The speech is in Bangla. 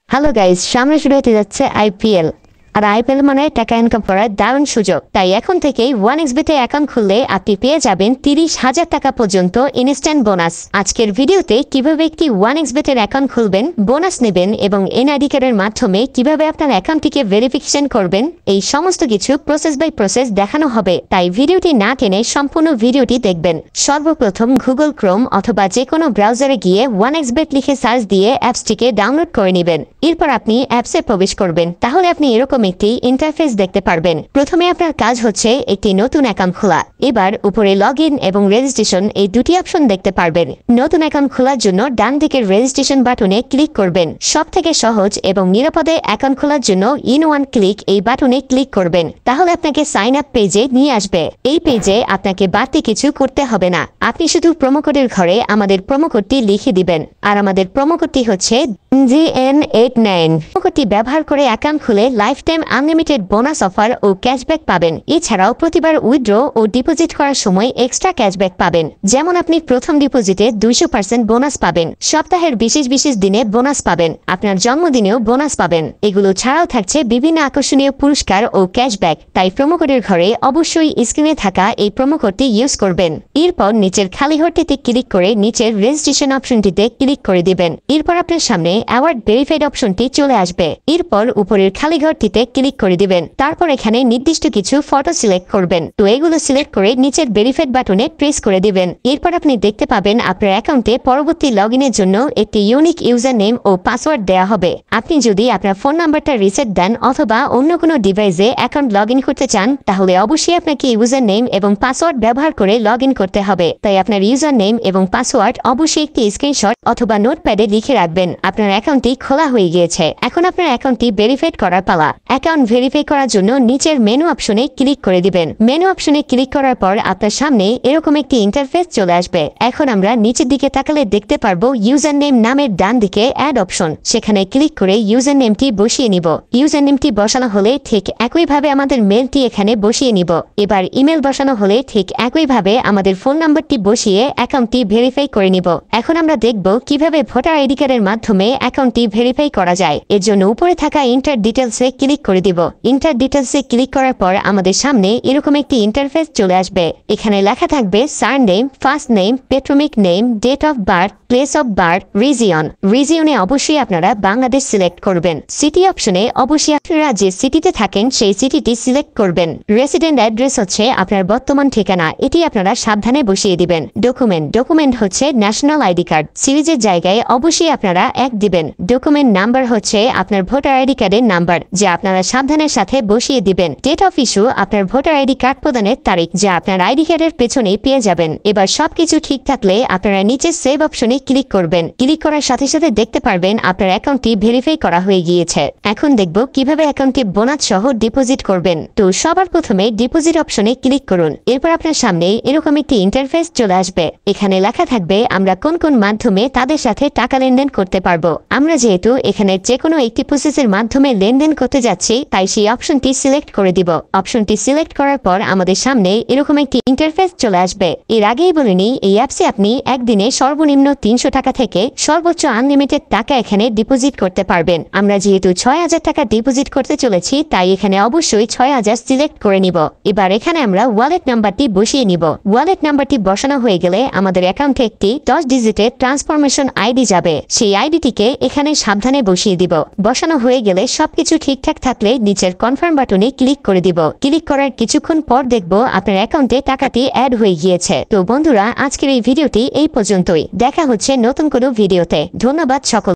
হ্যালো গাইস, সামনে শুরু হতে যাচ্ছে আইপিএল। আর আইপিএল মানে টাকা ইনকাম করার দারুণ সুযোগ। তাই এখন থেকেই 1xBet অ্যাকাউন্ট খুললে আপনি পেয়ে যাবেন 30,000 টাকা পর্যন্ত ইনস্ট্যান্ট বোনাস। আজকের ভিডিওতে কিভাবে একটি 1xBet এর অ্যাকাউন্ট খুলবেন, বোনাস নেবেন এবং এনআইডি কার্ডের মাধ্যমে কিভাবে আপনার অ্যাকাউন্টটিকে ভেরিফিকেশন করবেন, এই সমস্ত কিছু প্রসেস বাই প্রসেস দেখানো হবে। তাই ভিডিওটি না টেনে সম্পূর্ণ ভিডিওটি দেখবেন। সর্বপ্রথম গুগল ক্রোম অথবা যে কোনো ব্রাউজারে গিয়ে 1xBet লিখে সার্চ দিয়ে অ্যাপসটিকে ডাউনলোড করে নেবেন। এরপর আপনি অ্যাপসে প্রবেশ করবেন। তাহলে আপনি এরকম একটি ইন্টারফেস দেখতে পারবেন। প্রথমে আপনার কাজ হচ্ছে একটি নতুন অ্যাকাউন্ট খোলা। এবার উপরে লগইন এবং রেজিস্ট্রেশন এই দুটি অপশন দেখতে পারবেন। নতুন অ্যাকাউন্ট খোলার জন্য ডান দিকের রেজিস্ট্রেশন বাটনে ক্লিক করবেন। সবথেকে সহজ এবং নিরাপদে অ্যাকাউন্ট খোলার জন্য ইন ওয়ান ক্লিক এই বাটনে ক্লিক করবেন। তাহলে আপনাকে সাইন আপ পেজে নিয়ে আসবে। এই পেজে আপনাকে বাড়তি কিছু করতে হবে না। আপনি শুধু প্রোমো কোডের ঘরে আমাদের প্রোমো কোডটি লিখে দিবেন। আর আমাদের প্রোমো কোডটি হচ্ছে GN89। প্রোমো কোডটি ব্যবহার করে অ্যাকাউন্ট খুলে life time unlimited bonus offer ও ক্যাশব্যাক পাবেন। এছাড়াও প্রতিবার উইথড্র ও ডিপোজিট করার সময় এক্সট্রা ক্যাশব্যাক পাবেন। যেমন আপনি প্রথম ডিপোজিটে 200% বোনাস পাবেন, সপ্তাহের বিশেষ বিশেষ দিনে বোনাস পাবেন, আপনার জন্মদিনেও বোনাস পাবেন। এগুলো ছাড়াও থাকছে বিভিন্ন আকর্ষণীয় পুরস্কার ও ক্যাশব্যাক। তাই প্রোমো কোডের ঘরে অবশ্যই স্ক্রিনে থাকা এই প্রোমো কোডটি ইউজ করবেন। এরপর নিচের খালি ঘরটিতে ক্লিক করে নিচের রেজিস্ট্রেশন অপশনটিতে ক্লিক করে দিবেন। এরপর আপনার সামনে অ্যাওয়ার্ড ভেরিফাইড অপশনটি চলে আসবে। এরপর উপরের খালি ঘরটিতে ক্লিক করে দিবেন। তারপর এখানে নির্দিষ্ট কিছু ফটো সিলেক্ট করবেন। তো এগুলো সিলেক্ট করে নিচের ভেরিফাইড বাটনে প্রেস করে দিবেন। এরপর আপনি দেখতে পাবেন আপনার অ্যাকাউন্টে পরবর্তী লগইনের জন্য একটি ইউনিক ইউজার নেম ও পাসওয়ার্ড দেওয়া হবে। আপনি যদি আপনার ফোন নাম্বারটা রিসেট দেন অথবা অন্য কোনো ডিভাইসে অ্যাকাউন্ট লগইন করতে চান, তাহলে অবশ্যই আপনাকে ইউজার নেম এবং পাসওয়ার্ড ব্যবহার করে লগইন করতে হবে। তাই আপনার ইউজার নেম এবং পাসওয়ার্ড অবশ্যই একটি স্ক্রিনশট অথবা নোটপ্যাডে লিখে রাখবেন। আপনার অ্যাকাউন্টটি খোলা হয়ে গিয়েছে। এখন আপনার অ্যাকাউন্টটি ভেরিফাইড করার পালা। অ্যাকাউন্ট ভেরিফাই করার জন্য নিচের মেনু অপশনে ক্লিক করে দিবেন। মেনু অপশনে ক্লিক করার পর আপনার সামনে এরকম একটি ইন্টারফেস চলে আসবে। এখন আমরা নিচের দিকে তাকালে দেখতে পারবো ইউজার নেম নামের ডান দিকে অ্যাড অপশন। সেখানে ক্লিক করে ইউজার নেমটি বসিয়ে নিব। ইউজার নেমটি বসানো হলে ঠিক একইভাবে আমাদের মেলটি এখানে বসিয়ে নিব। এবার ইমেল বসানো হলে ঠিক একইভাবে আমাদের ফোন নাম্বারটি বসিয়ে অ্যাকাউন্টটি ভেরিফাই করে নিব। এখন আমরা দেখব কিভাবে ভোটার আইডি কার্ডের মাধ্যমে অ্যাকাউন্টটি ভেরিফাই করা যায়। এর জন্য উপরে থাকা ইন্টার ডিটেলসে ক্লিক করে দিব। ইন্টার ডিটেলসে ক্লিক করার পর আমাদের সামনে এরকম একটি ইন্টারফেস চলে আসবে। এখানে লেখা থাকবে surname, first name, patronymic name, date of birth, place of birth, region. রিজিয়নে অবশ্যই আপনারা বাংলাদেশ সিলেক্ট করবেন। সিটি অপশনে অবশ্যই আপনারা যে সিটিতে থাকেন সেই সিটিটি সিলেক্ট করবেন। রেসিডেন্ট অ্যাড্রেস হচ্ছে আপনার বর্তমান ঠিকানা, এটি আপনারা সাবধানে বসিয়ে দিবেন। ডকুমেন্ট হচ্ছে ন্যাশনাল আইডি কার্ড। সিরিজের জায়গায় অবশ্যই আপনারা 1 দিবেন। ডকুমেন্ট নাম্বার হচ্ছে আপনার ভোটার আইডি কার্ডের নাম্বার, যা আপনারা সাবধানের সাথে বসিয়ে দিবেন। ডেট অফ ইস্যু আপনার ভোটার আইডি কার্ড প্রদানের তারিখ, যা আপনার আইডি কার্ডের পেছনেই পেয়ে যাবেন। এবার সবকিছু ঠিক থাকলে আপনারা নিচে সেভ অপশনে ক্লিক করবেন। ক্লিক করার সাথে সাথে দেখতে পারবেন আপনার অ্যাকাউন্টটি ভেরিফাই করা হয়ে গিয়েছে। এখন দেখব কিভাবে অ্যাকাউন্টে বোনাস সহ ডিপোজিট করবেন। তো সবার প্রথমে ডিপোজিট অপশনে ক্লিক করুন। এরপর আপনার সামনে এরকম একটি ইন্টারফেস চলে আসবে। এখানে লেখা থাকবে আমরা কোন কোন মাধ্যমে তাদের সাথে টাকা লেনদেন করতে পারবো। আমরা যেহেতু এখানে যে কোনো একটি প্রসেসের মাধ্যমে লেনদেন করতে যাচ্ছি, তাই সেই অপশনটি সিলেক্ট করে দিব। অপশনটি সিলেক্ট করার পর আমাদের সামনে এরকম একটি ইন্টারফেস চলে আসবে। এর আগেই বলে নিই, এই অ্যাপসে আপনি একদিনে সর্বনিম্ন 300 টাকা থেকে সর্বোচ্চ আনলিমিটেড টাকা এখানে ডিপোজিট করতে পারবেন। আমরা যেহেতু 6000 টাকা ডিপোজিট করতে চলেছি, তাই এখানে অবশ্যই 6000 সিলেক্ট করে নিব। এবার এখানে আমরা ওয়ালেট নাম্বারটি বসিয়ে নিব। ওয়ালেট নাম্বারটি বসানো হয়ে গেলে আমাদের অ্যাকাউন্টে একটি 10 ডিজিটের ট্রান্সফরমেশন আইডি যাবে। সেই আইডিটিকে এখানে সাবধানে বসিয়ে দিব। বসানো হয়ে গেলে সবকিছু ঠিকঠাক থাকলে নিচের কনফার্ম বাটনে ক্লিক করে দিব। ক্লিক করার কিছুক্ষণ পর দেখব আপনার অ্যাকাউন্টে টাকাটি অ্যাড হয়ে গিয়েছে। তো বন্ধুরা, আজকের এই ভিডিওটি এই পর্যন্তই। দেখা হচ্ছে নতুন কোনো ভিডিওতে। ধন্যবাদ সকল।